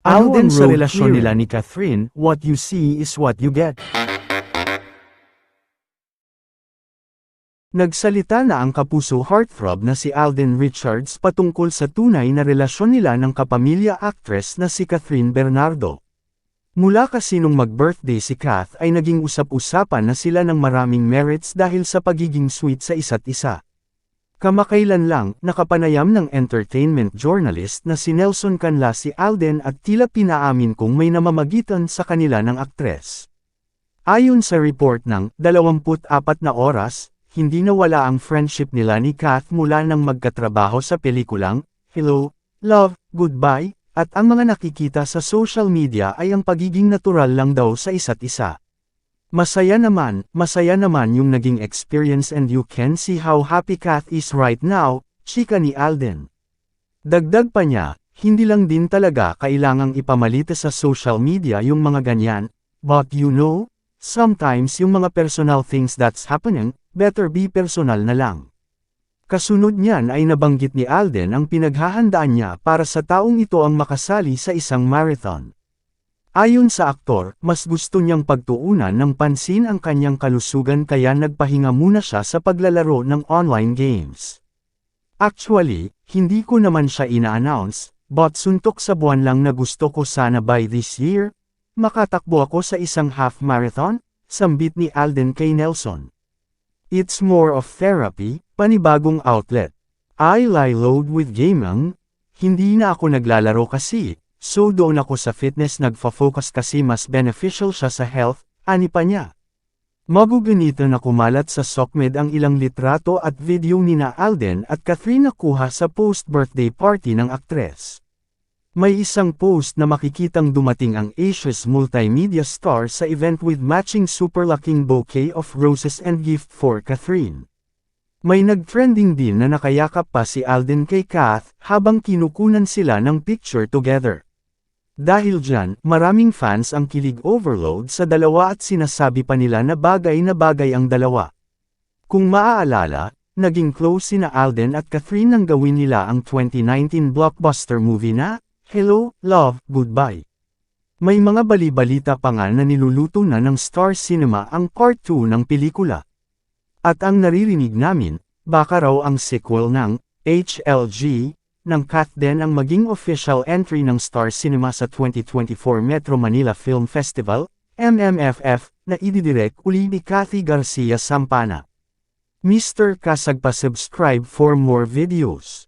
Alden sa road relasyon nila clearing? ni Catherine, what you see is what you get. Nagsalita na ang kapuso heartthrob na si Alden Richards patungkol sa tunay na relasyon nila ng kapamilya actress na si Catherine Bernardo. Mula kasi nung mag-birthday si Kath ay naging usap-usapan na sila ng maraming merits dahil sa pagiging sweet sa isa't isa. Kamakailan lang, nakapanayam ng entertainment journalist na si Nelson Canla si Alden at tila pinaamin kung may namamagitan sa kanila ng aktres. Ayon sa report ng 24 na oras, hindi nawala ang friendship nila ni Kath mula nang magkatrabaho sa pelikulang Hello, Love, Goodbye, at ang mga nakikita sa social media ay ang pagiging natural lang daw sa isa't isa. Masaya naman yung naging experience and you can see how happy Kath is right now, chika ni Alden. Dagdag pa niya, hindi lang din talaga kailangang ipamalita sa social media yung mga ganyan, but you know, sometimes yung mga personal things that's happening, better be personal na lang. Kasunod niyan ay nabanggit ni Alden ang pinaghahandaan niya para sa taong ito ang makasali sa isang marathon. Ayon sa aktor, mas gusto niyang pagtuunan ng pansin ang kanyang kalusugan kaya nagpahinga muna siya sa paglalaro ng online games. Actually, hindi ko naman siya ina-announce, but suntok sa buwan lang na gusto ko sana by this year, makatakbo ako sa isang half marathon, sambit ni Alden kay Nelson. It's more of therapy, panibagong outlet. I lie low with gaming, hindi na ako naglalaro kasi, so doon ako sa fitness nagfa-focus kasi mas beneficial siya sa health, ani pa niya. Maguganito na kumalat sa SOCMED ang ilang litrato at video nina Alden at Catherine na kuha sa post-birthday party ng aktres. May isang post na makikitang dumating ang Asia's multimedia star sa event with matching super laking bouquet of roses and gift for Catherine. May nag-trending din na nakayakap pa si Alden kay Kath habang kinukunan sila ng picture together. Dahil dyan, maraming fans ang kilig overload sa dalawa at sinasabi pa nila na bagay ang dalawa. Kung maaalala, naging close sina Alden at Catherine nang gawin nila ang 2019 blockbuster movie na Hello, Love, Goodbye. May mga bali-balita pa nga na niluluto na ng Star Cinema ang part 2 ng pelikula. At ang naririnig namin, baka raw ang sequel ng HLG ng Kath din ang maging official entry ng Star Cinema sa 2024 Metro Manila Film Festival, MMFF, na ididirect uli ni Cathy Garcia Sampana. Mr. Kasag pa subscribe for more videos.